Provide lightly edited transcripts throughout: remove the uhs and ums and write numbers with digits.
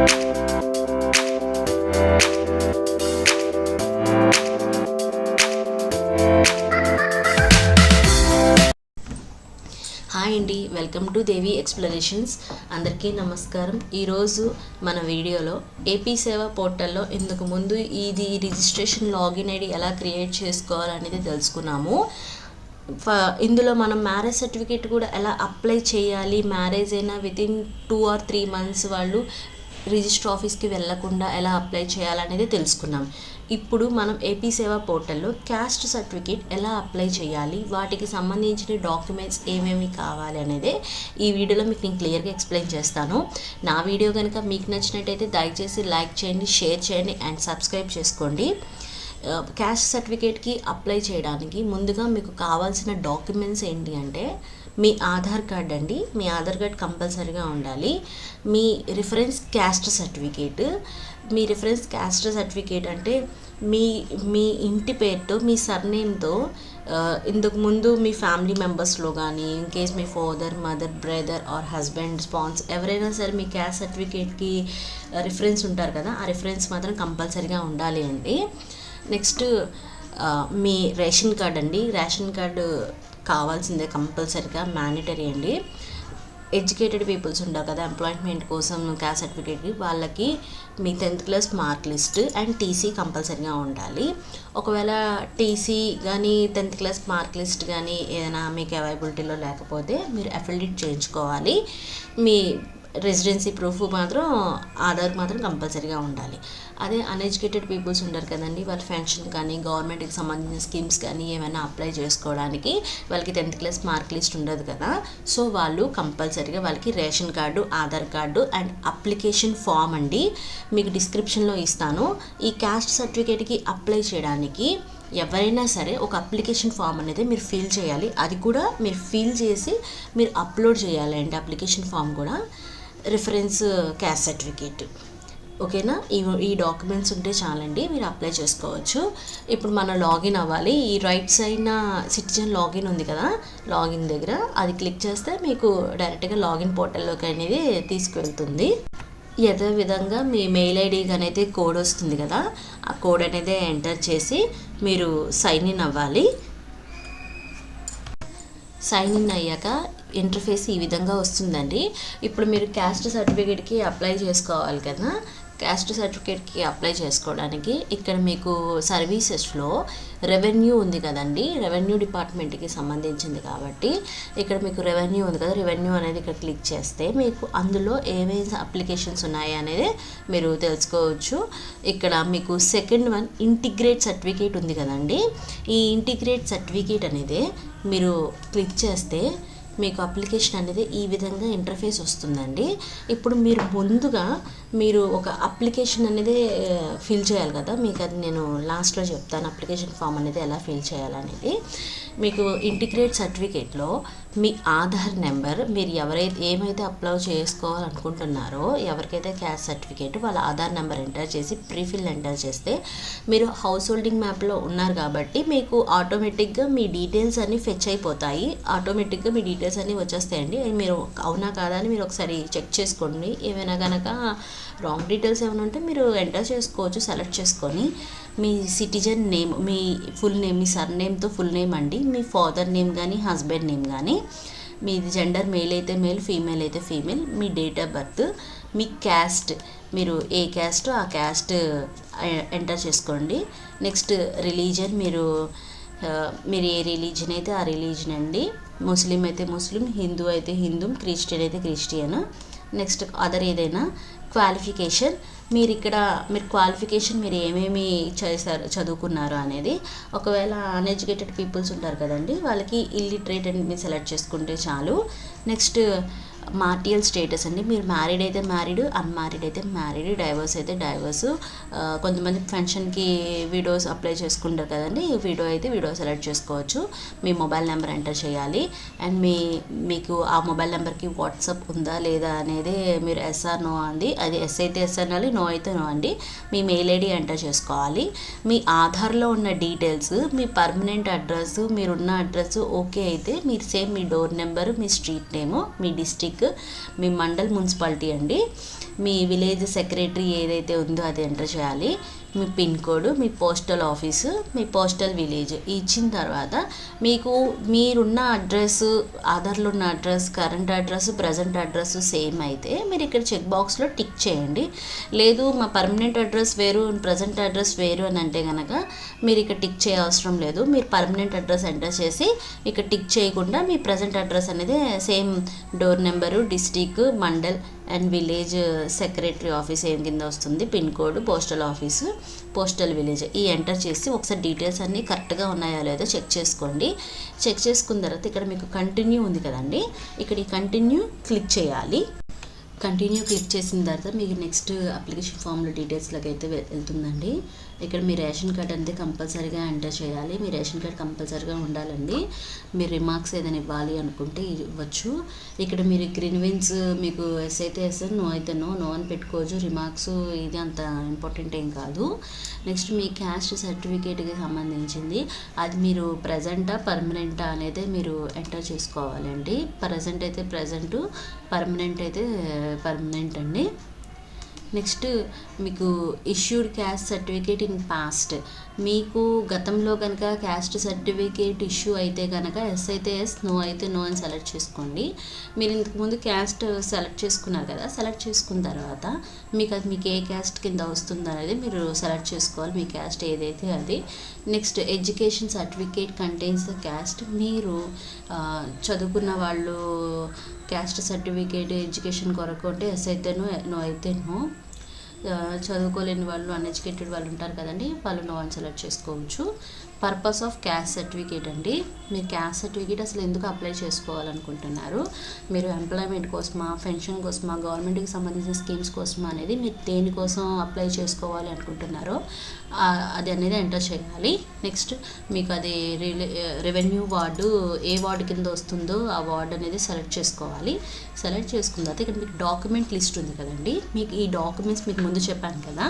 Hi అండి, welcome to Devi explanations. అందరికీ నమస్కారం. ఈరోజు మన వీడియోలో ఏపీ సేవా పోర్టల్లో ఇంతకు ముందు ఇది రిజిస్ట్రేషన్ లాగిన్ ఐడి ఎలా క్రియేట్ చేసుకోవాలనేది తెలుసుకున్నాము. ఇందులో మనం మ్యారేజ్ సర్టిఫికేట్ కూడా ఎలా అప్లై చేయాలి, మ్యారేజ్ అయినా వితిన్ 2 or 3 months వాళ్ళు రిజిస్టర్ ఆఫీస్కి వెళ్లకుండా ఎలా అప్లై చేయాలనేది తెలుసుకున్నాం. ఇప్పుడు మనం ఏపీ సేవా పోర్టల్లో క్యాస్ట్ సర్టిఫికేట్ ఎలా అప్లై చేయాలి, వాటికి సంబంధించిన డాక్యుమెంట్స్ ఏమేమి కావాలి అనేది ఈ వీడియోలో మీకు నేను క్లియర్గా ఎక్స్ప్లెయిన్ చేస్తాను. నా వీడియో కనుక మీకు నచ్చినట్టయితే దయచేసి లైక్ చేయండి, షేర్ చేయండి అండ్ సబ్స్క్రైబ్ చేసుకోండి. క్యాస్ట్ సర్టిఫికేట్కి అప్లై చేయడానికి ముందుగా మీకు కావాల్సిన డాక్యుమెంట్స్ ఏంటి అంటే మీ ఆధార్ కార్డ్ అండి. మీ ఆధార్ కార్డ్ కంపల్సరీగా ఉండాలి. మీ రిఫరెన్స్ క్యాస్ట్ సర్టిఫికేట్. మీ రిఫరెన్స్ క్యాస్ట్ సర్టిఫికేట్ అంటే మీ ఇంటి పేరుతో, మీ సర్నేమ్తో ఇంతకు ముందు మీ ఫ్యామిలీ మెంబర్స్లో కానీ, in case me father, mother, brother are husband, spans ఎవరైనా సరే మీ క్యాస్ట్ సర్టిఫికేట్కి రిఫరెన్స్ ఉంటారు కదా, ఆ రిఫరెన్స్ మాత్రం కంపల్సరీగా ఉండాలి అండి. నెక్స్ట్ మీ రేషన్ కార్డ్ అండి. రేషన్ కార్డు కావాల్సిందే, కంపల్సరీగా మ్యాండేటరీ అండి. ఎడ్యుకేటెడ్ పీపుల్స్ ఉంటారు కదా, ఎంప్లాయ్మెంట్ కోసం క్యాస్ట్ సర్టిఫికేట్కి, వాళ్ళకి మీ 10th class mark list and TC కంపల్సరీగా ఉండాలి. ఒకవేళ టీసీ కానీ 10th class మార్క్ లిస్ట్ కానీ ఏదైనా మీకు అవైలబిలిటీలో లేకపోతే మీరు అఫిలియేట్ చేయించుకోవాలి. మీ రెసిడెన్సీ ప్రూఫ్ మాత్రం, ఆధార్ మాత్రం కంపల్సరీగా ఉండాలి. అదే అన్ఎడ్యుకేటెడ్ పీపుల్స్ ఉంటారు కదండి, వాళ్ళ పెన్షన్ కానీ గవర్నమెంట్కి సంబంధించిన స్కీమ్స్ కానీ ఏమైనా అప్లై చేసుకోవడానికి వాళ్ళకి 10th class మార్క్ లిస్ట్ ఉండదు కదా, సో వాళ్ళు కంపల్సరీగా వాళ్ళకి ration card, Aadhaar card and application form అండి మీకు డిస్క్రిప్షన్లో ఇస్తాను. ఈ క్యాస్ట్ సర్టిఫికేట్కి అప్లై చేయడానికి ఎవరైనా సరే ఒక అప్లికేషన్ ఫామ్ అనేది మీరు ఫిల్ చేయాలి. అది కూడా మీరు ఫిల్ చేసి మీరు అప్లోడ్ చేయాలి అండి. అప్లికేషన్ ఫామ్ కూడా రిఫరెన్స్ క్యాస్ట్ సర్టిఫికేట్, ఓకేనా? ఈ డాక్యుమెంట్స్ ఉంటే చాలండి, మీరు అప్లై చేసుకోవచ్చు. ఇప్పుడు మనం లాగిన్ అవ్వాలి. ఈ రైట్ సైడ్న సిటిజన్ లాగిన్ ఉంది కదా, లాగిన్ దగ్గర అది క్లిక్ చేస్తే మీకు డైరెక్ట్గా లాగిన్ పోర్టల్లోకి అనేది తీసుకువెళ్తుంది. యథా విధంగా మీ మెయిల్ ఐడికి అనేది కోడ్ వస్తుంది కదా, ఆ కోడ్ అనేది ఎంటర్ చేసి మీరు సైన్ ఇన్ అవ్వాలి. సైన్ ఇన్ అయ్యాక ఇంటర్ఫేస్ ఈ విధంగా వస్తుందండి. ఇప్పుడు మీరు క్యాస్ట్ సర్టిఫికేట్కి అప్లై చేసుకోవాలి కదా, క్యాస్ట్ సర్టిఫికేట్కి అప్లై చేసుకోవడానికి ఇక్కడ మీకు సర్వీసెస్లో రెవెన్యూ ఉంది కదండి, రెవెన్యూ డిపార్ట్మెంట్కి సంబంధించింది కాబట్టి ఇక్కడ మీకు రెవెన్యూ ఉంది కదా, రెవెన్యూ అనేది ఇక్కడ క్లిక్ చేస్తే మీకు అందులో ఏమేమి అప్లికేషన్స్ ఉన్నాయి అనేది మీరు తెలుసుకోవచ్చు. ఇక్కడ మీకు సెకండ్ వన్ ఇంటిగ్రేట్ సర్టిఫికేట్ ఉంది కదండి, ఈ ఇంటిగ్రేట్ సర్టిఫికేట్ అనేది మీరు క్లిక్ చేస్తే మీకు అప్లికేషన్ అనేది ఈ విధంగా ఇంటర్ఫేస్ వస్తుందండి. ఇప్పుడు మీరు ముందుగా మీరు ఒక అప్లికేషన్ అనేది ఫిల్ చేయాలి కదా, మీకు అది నేను లాస్ట్లో చెప్తాను అప్లికేషన్ ఫామ్ అనేది ఎలా ఫిల్ చేయాలనేది. మీకు ఇంటిగ్రేట్ సర్టిఫికేట్లో మీ ఆధార్ నెంబర్, మీరు ఏమైతే అప్లై చేసుకోవాలనుకుంటున్నారో, ఎవరికైతే క్యాస్ట్ సర్టిఫికేట్ వాళ్ళ ఆధార్ నెంబర్ ఎంటర్ చేసి ప్రీఫిల్ ఎంటర్ చేస్తే, మీరు హౌస్ హోల్డింగ్ మ్యాప్లో ఉన్నారు కాబట్టి మీకు ఆటోమేటిక్గా మీ డీటెయిల్స్ అన్నీ ఫెచ్ అయిపోతాయి. ఆటోమేటిక్గా మీ డీటెయిల్స్ అన్నీ వచ్చేస్తాయండి. మీరు అవునా కాదా అని మీరు ఒకసారి చెక్ చేసుకోండి. ఏమైనా కనుక రాంగ్ డీటెయిల్స్ ఏమైనా ఉంటే మీరు ఎంటర్ చేసుకోవచ్చు, సెలెక్ట్ చేసుకొని. మీ సిటిజన్ నేమ్, మీ ఫుల్ నేమ్, మీ సర్ నేమ్తో ఫుల్ నేమ్ అండి, మీ ఫాదర్ నేమ్ కానీ హస్బెండ్ నేమ్ కానీ, మీ జెండర్ మేల్ అయితే మేల్, ఫీమేల్ అయితే female, me date of birth, me caste, మీరు ఏ క్యాస్ట్ ఆ క్యాస్ట్ ఎంటర్ చేసుకోండి. నెక్స్ట్ రిలీజన్, మీరు ఏ రిలీజన్ అయితే ఆ రిలీజన్ అండి. ముస్లిం అయితే ముస్లిం, హిందూ అయితే హిందూ, క్రిస్టియన్ అయితే క్రిస్టియన్. నెక్స్ట్ అదర్ ఏదైనా క్వాలిఫికేషన్, మీరు క్వాలిఫికేషన్ మీరు ఏమేమి చదువుకున్నారు అనేది. ఒకవేళ అన్ఎడ్యుకేటెడ్ పీపుల్స్ ఉంటారు కదండి, వాళ్ళకి ఇల్లిటరేట్ అని మీరు సెలెక్ట్ చేసుకుంటే చాలు. నెక్స్ట్ మార్టియల్ స్టేటస్ అండి, మీరు మ్యారీడ్ అయితే మ్యారీడ్, అన్మ్యారీడ్ అయితే మ్యారీడ్, డైవర్స్ అయితే డైవర్స్. కొంతమంది పెన్షన్కి విడోస్ అప్లై చేసుకుంటారు కదండి, విడో అయితే విడో సెలెక్ట్ చేసుకోవచ్చు. మీ మొబైల్ నెంబర్ ఎంటర్ చేయాలి అండ్ మీకు ఆ మొబైల్ నెంబర్కి వాట్సాప్ ఉందా లేదా అనేది మీరు ఎస్ ఆర్ నో అండి, అది ఎస్ అయితే ఎస్ అనాలి, నో అయితే నో అండి. మీ మెయిల్ ఐడి ఎంటర్ చేసుకోవాలి. మీ ఆధార్లో ఉన్న డీటెయిల్స్, మీ పర్మనెంట్ అడ్రస్, మీరున్న అడ్రస్ ఓకే అయితే మీరు సేమ్ మీ డోర్ నెంబర్, మీ స్ట్రీట్ నేము, మీ డిస్ట్రిక్ట్, మీ మండల్, మున్సిపాలిటీ అండి. మీ విలేజ్ సెక్రటరీ ఏదైతే ఉందో అది ఎంటర్ చేయాలి, మీ పిన్ కోడ్, మీ పోస్టల్ ఆఫీసు, మీ పోస్టల్ విలేజ్ ఇచ్చిన తర్వాత మీకు మీరున్న అడ్రస్, ఆధార్లో ఉన్న address, current address, present address same అయితే మీరు ఇక్కడ చెక్ బాక్స్లో టిక్ చేయండి. లేదు మా పర్మనెంట్ అడ్రస్ వేరు, ప్రజెంట్ అడ్రస్ వేరు అని అంటే కనుక మీరు ఇక్కడ టిక్ చేయవసరం లేదు. మీరు పర్మనెంట్ అడ్రస్ ఎంటర్ చేసి ఇక్కడ టిక్ చేయకుండా మీ ప్రజెంట్ అడ్రస్ అనేది same door number, district, mandal and village secretary office ఏం కింద వస్తుంది, pin code, postal office, postal village ఈ ఎంటర్ చేసి ఒకసారి డీటెయిల్స్ అన్నీ కరెక్ట్గా ఉన్నాయా లేదో చెక్ చేసుకోండి. చెక్ చేసుకున్న తర్వాత ఇక్కడ మీకు కంటిన్యూ ఉంది కదండి, ఇక్కడ ఈ కంటిన్యూ క్లిక్ చేయాలి. కంటిన్యూ క్లిక్ చేసిన తర్వాత మీకు నెక్స్ట్ అప్లికేషన్ ఫామ్లో డీటెయిల్స్లోకి అయితే వెళ్తుందండి. ఇక్కడ మీ రేషన్ కార్డ్ అనేది కంపల్సరీగా ఎంటర్ చేయాలి. మీ రేషన్ కార్డ్ కంపల్సరీగా ఉండాలండి. మీరు రిమార్క్స్ ఏదైనా ఇవ్వాలి అనుకుంటే ఇవ్వచ్చు. ఇక్కడ మీరు గ్రీన్వెన్స్ మీకు ఎస్ అయితే ఎస్, నో అయితే నో అని పెట్టుకోవచ్చు. రిమార్క్స్ ఇది అంత ఇంపార్టెంట్ ఏం కాదు. నెక్స్ట్ మీ క్యాస్ట్ సర్టిఫికేట్కి సంబంధించింది అది మీరు ప్రజెంటా పర్మనెంటా అనేది మీరు ఎంటర్ చేసుకోవాలండి. ప్రజెంట్ అయితే ప్రజెంటు, పర్మనెంట్ అయితే పర్మనెంట్ అండి. నెక్స్ట్ మీకు issued caste certificate in past, మీకు గతంలో కనుక క్యాస్ట్ సర్టిఫికేట్ ఇష్యూ అయితే కనుక ఎస్ అయితే ఎస్, నో అయితే నో అని సెలెక్ట్ చేసుకోండి. మీరు ఇంతకుముందు క్యాస్ట్ సెలెక్ట్ చేసుకున్నారు కదా, సెలెక్ట్ చేసుకున్న తర్వాత మీకు ఏ క్యాస్ట్ కింద వస్తుంది అనేది మీరు సెలెక్ట్ చేసుకోవాలి, మీ క్యాస్ట్ ఏదైతే అది. Next education certificate contains the cast, మీరు చదువుకున్న వాళ్ళు క్యాస్ట్ సర్టిఫికేట్ ఎడ్యుకేషన్ కొరకు అంటే ఎస్ అయితే నో అయితే నో. చదువుకోలేని వాళ్ళు, అన్ఎడ్యుకేటెడ్ వాళ్ళు ఉంటారు కదండి, వాళ్ళు నో అని సెలెక్ట్ చేసుకోవచ్చు. పర్పస్ ఆఫ్ క్యాస్ట్ సర్టిఫికేట్ అండి, మీరు క్యాస్ట్ సర్టిఫికేట్ అసలు ఎందుకు అప్లై చేసుకోవాలనుకుంటున్నారు, మీరు ఎంప్లాయ్మెంట్ కోసమా, పెన్షన్ కోసమా, గవర్నమెంట్కి సంబంధించిన స్కీమ్స్ కోసమా అనేది మీరు దేనికోసం అప్లై చేసుకోవాలి అనుకుంటున్నారో అది అనేది ఎంటర్ చేయాలి. నెక్స్ట్ మీకు అది రెవెన్యూ వార్డు ఏ వార్డు కింద వస్తుందో ఆ వార్డు అనేది సెలెక్ట్ చేసుకోవాలి. సెలెక్ట్ చేసుకున్న తర్వాత ఇక్కడ మీకు డాక్యుమెంట్ లిస్ట్ ఉంది కదండి, మీకు ఈ డాక్యుమెంట్స్ మీకు ముందు చెప్పాను కదా,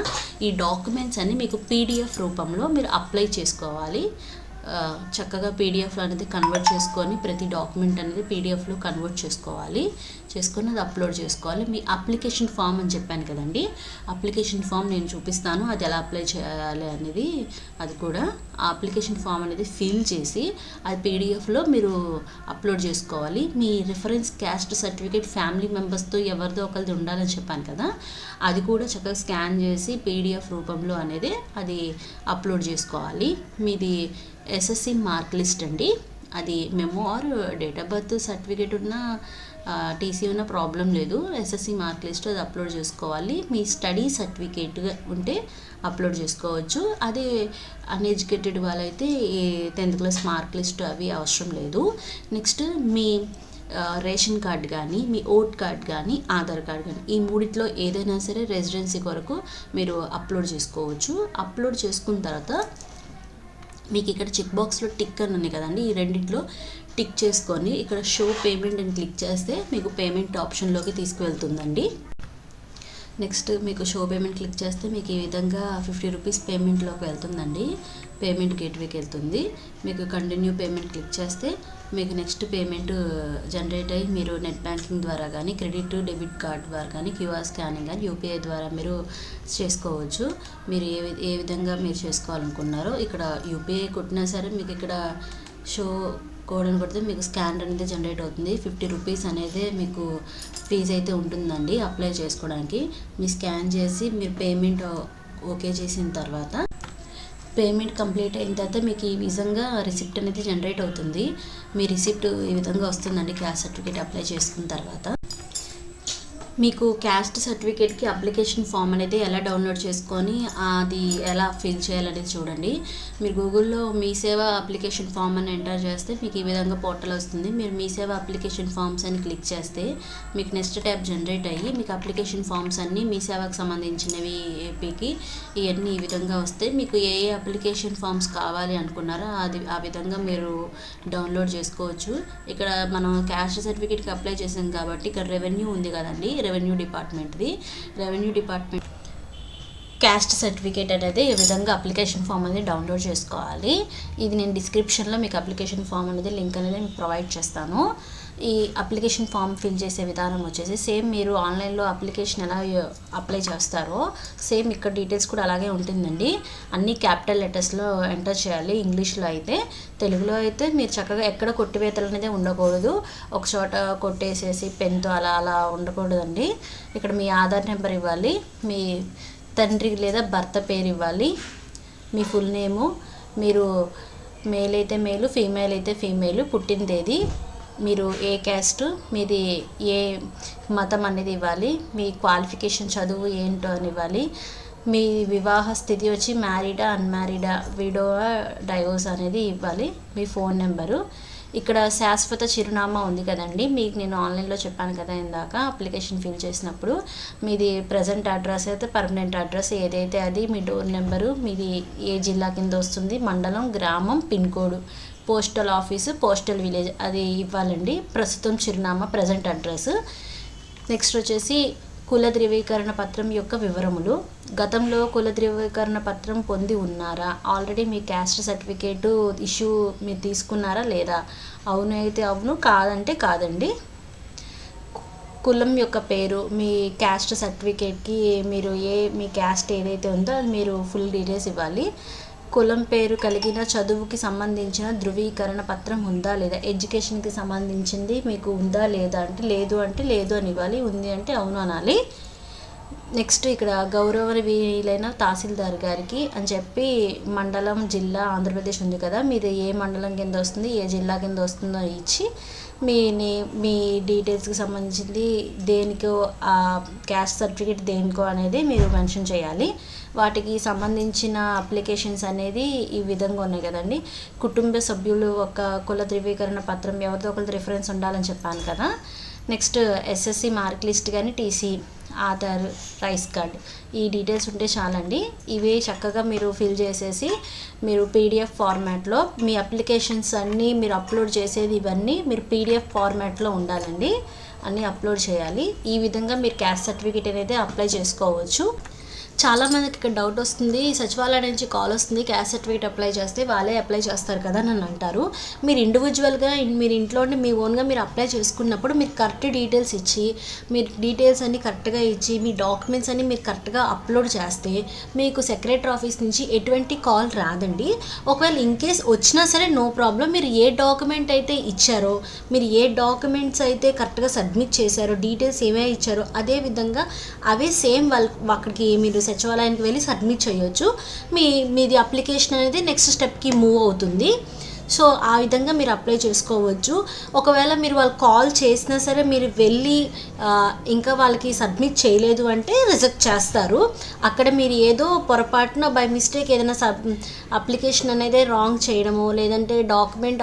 ఈ డాక్యుమెంట్స్ అన్ని మీకు పీడిఎఫ్ రూపంలో మీరు అప్లై చేసుకోవాలి. చక్కగా పీడిఎఫ్లో అనేది కన్వర్ట్ చేసుకొని ప్రతి డాక్యుమెంట్ అనేది పీడిఎఫ్లో కన్వర్ట్ చేసుకోవాలి. చేసుకొని అది అప్లోడ్ చేసుకోవాలి. మీ అప్లికేషన్ ఫామ్ అని చెప్పాను కదండి, అప్లికేషన్ ఫామ్ నేను చూపిస్తాను అది ఎలా అప్లై చేయాలి అనేది. అది కూడా ఆ అప్లికేషన్ ఫామ్ అనేది ఫిల్ చేసి అది పీడిఎఫ్లో మీరు అప్లోడ్ చేసుకోవాలి. మీ రిఫరెన్స్ క్యాస్ట్ సర్టిఫికేట్ ఫ్యామిలీ మెంబర్స్తో ఎవరిదో ఒకరిది ఉండాలని చెప్పాను కదా, అది కూడా చక్కగా స్కాన్ చేసి పీడిఎఫ్ రూపంలో అనేది అది అప్లోడ్ చేసుకోవాలి. మీది ఎస్ఎస్సి మార్క్ లిస్ట్ అండి, అది memo are date of birth certificate ఉన్న టీసీ ఉన్న ప్రాబ్లం లేదు, ఎస్ఎస్సి మార్క్ లిస్ట్ అది అప్లోడ్ చేసుకోవాలి. మీ స్టడీ సర్టిఫికేట్ ఉంటే అప్లోడ్ చేసుకోవచ్చు. అదే అన్ఎడ్యుకేటెడ్ వాళ్ళైతే ఈ 10th క్లాస్ మార్క్ లిస్ట్ అవి అవసరం లేదు. నెక్స్ట్ మీ రేషన్ కార్డ్ కానీ, మీ ఓట్ కార్డ్ కానీ, ఆధార్ కార్డ్ కానీ ఈ మూడిట్లో ఏదైనా సరే రెసిడెన్సీ కొరకు మీరు అప్లోడ్ చేసుకోవచ్చు. అప్లోడ్ చేసుకున్న తర్వాత మీకు ఇక్కడ చెక్ బాక్స్లో టిక్ అని ఉంది కదండి, ఈ రెండింటిలో టిక్ చేసుకొని ఇక్కడ షో పేమెంట్ అని క్లిక్ చేస్తే మీకు పేమెంట్ ఆప్షన్లోకి తీసుకువెళ్తుందండి. నెక్స్ట్ మీకు షో పేమెంట్ క్లిక్ చేస్తే మీకు ఈ విధంగా 50 రూపీస్ పేమెంట్లోకి వెళ్తుందండి, పేమెంట్ గేట్వేకి వెళ్తుంది. మీకు కంటిన్యూ పేమెంట్ క్లిక్ చేస్తే మీకు నెక్స్ట్ పేమెంట్ జనరేట్ అయ్యి మీరు నెట్ బ్యాంకింగ్ ద్వారా కానీ, క్రెడిట్ డెబిట్ కార్డ్ ద్వారా కానీ, క్యూఆర్ స్కానింగ్ కానీ, యూపీఐ ద్వారా మీరు చేసుకోవచ్చు. మీరు ఏ విధంగా మీరు చేసుకోవాలనుకున్నారో ఇక్కడ యూపీఐ కొట్టినా సరే మీకు ఇక్కడ షో కోడ్ అని కొడితే మీకు స్కానర్ అనేది జనరేట్ అవుతుంది. 50 రూపీస్ అనేది మీకు ఫీజు అయితే ఉంటుందండి అప్లై చేసుకోవడానికి. మీరు స్కాన్ చేసి మీరు పేమెంట్ ఓకే చేసిన తర్వాత పేమెంట్ కంప్లీట్ అయిన తర్వాత మీకు ఈ విధంగా రిసిప్ట్ అనేది జనరేట్ అవుతుంది. మీ రిసిప్ట్ ఈ విధంగా వస్తుందండి క్యాస్ట్ సర్టిఫికేట్ అప్లై చేసుకున్న తర్వాత. మీకు క్యాస్ట్ సర్టిఫికేట్కి అప్లికేషన్ ఫామ్ అనేది ఎలా డౌన్లోడ్ చేసుకొని అది ఎలా ఫిల్ చేయాలనేది చూడండి. మీరు గూగుల్లో మీ సేవ అప్లికేషన్ ఫామ్ అని ఎంటర్ చేస్తే మీకు ఈ విధంగా పోర్టల్ వస్తుంది. మీరు మీ సేవ అప్లికేషన్ ఫామ్స్ అని క్లిక్ చేస్తే మీకు నెక్స్ట్ ట్యాబ్ జనరేట్ అయ్యి మీకు అప్లికేషన్ ఫామ్స్ అన్నీ మీ సేవకు సంబంధించినవి ఏపీకి ఇవన్నీ ఈ విధంగా వస్తాయి. మీకు ఏ అప్లికేషన్ ఫామ్స్ కావాలి అనుకున్నారో అది ఆ విధంగా మీరు డౌన్లోడ్ చేసుకోవచ్చు. ఇక్కడ మనం క్యాస్ట్ సర్టిఫికేట్కి అప్లై చేసాం కాబట్టి ఇక్కడ రెవెన్యూ ఉంది కదండి, రెవెన్యూ డిపార్ట్మెంట్ క్యాస్ట్ సర్టిఫికేట్ అనేది ఈ విధంగా అప్లికేషన్ ఫామ్ అనేది డౌన్లోడ్ చేసుకోవాలి. ఇది నేను డిస్క్రిప్షన్లో మీకు అప్లికేషన్ ఫామ్ అనేది లింక్ అనేది మీకు ప్రొవైడ్ చేస్తాను. ఈ అప్లికేషన్ ఫామ్ ఫిల్ చేసే విధానం వచ్చేసి సేమ్ మీరు ఆన్లైన్లో అప్లికేషన్ ఎలా అప్లై చేస్తారో సేమ్ ఇక్కడ డీటెయిల్స్ కూడా అలాగే ఉంటుందండి. అన్నీ క్యాపిటల్ లెటర్స్లో ఎంటర్ చేయాలి. ఇంగ్లీష్లో అయితే, తెలుగులో అయితే మీరు చక్కగా ఎక్కడ కొట్టివేతలు అనేది ఉండకూడదు. ఒక చోట కొట్టేసేసి పెన్తో అలా అలా ఉండకూడదండి. ఇక్కడ మీ ఆధార్ నెంబర్ ఇవ్వాలి, మీ తండ్రి లేదా భర్త పేరు ఇవ్వాలి, మీ ఫుల్ నేము, మీరు మేల్ అయితే మేలు, ఫీమేల్ అయితే ఫీమేలు, పుట్టిన తేదీ, మీరు ఏ క్యాస్ట్, మీది ఏ మతం అనేది ఇవ్వాలి, మీ క్వాలిఫికేషన్ చదువు ఏంటో అని ఇవ్వాలి, మీ వివాహ స్థితి వచ్చి మ్యారీడా అన్మ్యారీడా, విడోవా డైవోర్స్ అనేది ఇవ్వాలి, మీ ఫోన్ నెంబరు. ఇక్కడ శాశ్వత చిరునామా ఉంది కదండి, మీకు నేను ఆన్లైన్లో చెప్పాను కదా ఇందాక అప్లికేషన్ ఫిల్ చేసినప్పుడు, మీది ప్రజెంట్ అడ్రస్ అయితే పర్మనెంట్ అడ్రస్ ఏదైతే అది, మీ డోర్ నెంబరు, మీది ఏ జిల్లా కింద వస్తుంది, మండలం, గ్రామం, pin code, postal office, postal village అది ఇవ్వాలండి. ప్రస్తుతం చిరునామా ప్రజెంట్ అడ్రస్. నెక్స్ట్ వచ్చేసి కుల ధృవీకరణ పత్రం యొక్క వివరములు. గతంలో కుల ధృవీకరణ పత్రం పొంది ఉన్నారా, ఆల్రెడీ మీ క్యాస్ట్ సర్టిఫికేటు ఇష్యూ మీరు తీసుకున్నారా లేదా, అవును అయితే అవును, కాదంటే కాదండి. కులం యొక్క పేరు, మీ క్యాస్ట్ సర్టిఫికేట్కి మీరు మీ క్యాస్ట్ ఏదైతే ఉందో అది మీరు ఫుల్ డీటెయిల్స్ ఇవ్వాలి. కులం పేరు కలిగిన చదువుకి సంబంధించిన ధృవీకరణ పత్రం ఉందా లేదా, ఎడ్యుకేషన్కి సంబంధించింది మీకు ఉందా లేదా అంటే లేదు అంటే లేదు అని ఇవ్వాలి, ఉంది అంటే అవును అనాలి. నెక్స్ట్ ఇక్కడ గౌరవనీయులైన తహసీల్దార్ గారికి అని చెప్పి మండలం, జిల్లా ఆంధ్రప్రదేశ్ ఉంది కదా, మీది ఏ మండలం కింద వస్తుంది, ఏ జిల్లా కింద వస్తుందో ఇచ్చి మీ డీటెయిల్స్కి సంబంధించింది దేనికో, ఆ క్యాస్ట్ సర్టిఫికేట్ దేనికో అనేది మీరు మెన్షన్ చేయాలి. వాటికి సంబంధించిన అప్లికేషన్స్ అనేది ఈ విధంగా ఉన్నాయి కదండి. కుటుంబ సభ్యులు ఒక కుల ధృవీకరణ పత్రం ఎవరితో ఒకరి రిఫరెన్స్ ఉండాలని చెప్పాను కదా. నెక్స్ట్ ఎస్ఎస్సి మార్క్ లిస్ట్ కానీ, టీసీ, ఆధార్, రైస్ కార్డ్, ఈ డీటెయిల్స్ ఉంటే చాలండి. ఇవి చక్కగా మీరు ఫిల్ చేసేసి మీరు పీడిఎఫ్ ఫార్మాట్లో మీ అప్లికేషన్స్ అన్నీ మీరు అప్లోడ్ చేసేది ఇవన్నీ మీరు పీడిఎఫ్ ఫార్మాట్లో ఉండాలండి, అన్నీ అప్లోడ్ చేయాలి. ఈ విధంగా మీరు క్యాస్ట్ సర్టిఫికేట్ అనేది అప్లై చేసుకోవచ్చు. చాలామందికి ఇక్కడ డౌట్ వస్తుంది, సచివాలయం నుంచి కాల్ వస్తుంది, క్యాస్ట్ సర్టిఫికేట్ అప్లై చేస్తే వాళ్ళే అప్లై చేస్తారు కదా అని అంటారు. మీరు ఇండివిజువల్గా మీరు ఇంట్లో మీ ఓన్గా మీరు అప్లై చేసుకున్నప్పుడు మీరు కరెక్ట్ డీటెయిల్స్ ఇచ్చి, మీరు డీటెయిల్స్ అన్నీ కరెక్ట్గా ఇచ్చి, మీ డాక్యుమెంట్స్ అన్నీ మీరు కరెక్ట్గా అప్లోడ్ చేస్తే మీకు సెక్రటరీ ఆఫీస్ నుంచి ఎటువంటి కాల్ రాదండి. ఒకవేళ ఇన్ కేస్ వచ్చినా సరే నో ప్రాబ్లం. మీరు ఏ డాక్యుమెంట్ అయితే ఇచ్చారో, మీరు ఏ డాక్యుమెంట్స్ అయితే కరెక్ట్గా సబ్మిట్ చేశారో, డీటెయిల్స్ ఏమైనా ఇచ్చారో అదే విధంగా అవే సేమ్ అక్కడికి మీరు సచివాలయానికి వెళ్ళి సబ్మిట్ చేయొచ్చు. మీది అప్లికేషన్ అనేది నెక్స్ట్ స్టెప్కి మూవ్ అవుతుంది. సో ఆ విధంగా మీరు అప్లై చేసుకోవచ్చు. ఒకవేళ మీరు వాళ్ళు కాల్ చేసినా సరే మీరు వెళ్ళి ఇంకా వాళ్ళకి సబ్మిట్ చేయలేదు అంటే రిజెక్ట్ చేస్తారు. అక్కడ మీరు ఏదో పొరపాటున బై మిస్టేక్ ఏదైనా అప్లికేషన్ అనేది రాంగ్ చేయడమో, లేదంటే డాక్యుమెంట్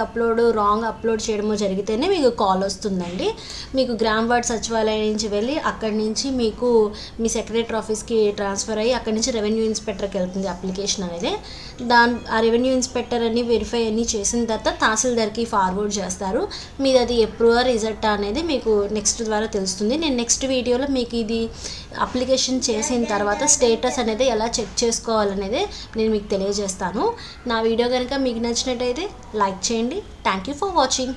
రాంగ్ అప్లోడ్ చేయడమో జరిగితేనే మీకు కాల్ వస్తుందండి. మీకు గ్రామ వార్డ్ సచివాలయం నుంచి వెళ్ళి అక్కడి నుంచి మీకు మీ సెక్రటరీ ఆఫీస్కి ట్రాన్స్ఫర్ అయ్యి అక్కడి నుంచి రెవెన్యూ ఇన్స్పెక్టర్కి వెళ్తుంది అప్లికేషన్ అనేది. ఆ రెవెన్యూ ఇన్స్పెక్టర్ అన్ని వెరిఫై అన్నీ చేసిన తర్వాత తహసీల్దార్కి ఫార్వర్డ్ చేస్తారు. మీది అది అప్రూవర్ రిజల్ట్ అనేది మీకు నెక్స్ట్ ద్వారా తెలుస్తుంది. నేను నెక్స్ట్ వీడియోలో మీకు ఇది అప్లికేషన్ చేసిన తర్వాత స్టేటస్ అనేది ఎలా చెక్ చేసుకోవాలనేది నేను మీకు తెలియజేస్తాను. నా వీడియో కనుక మీకు నచ్చినట్టయితే లైక్ చేయండి. Thank you for watching.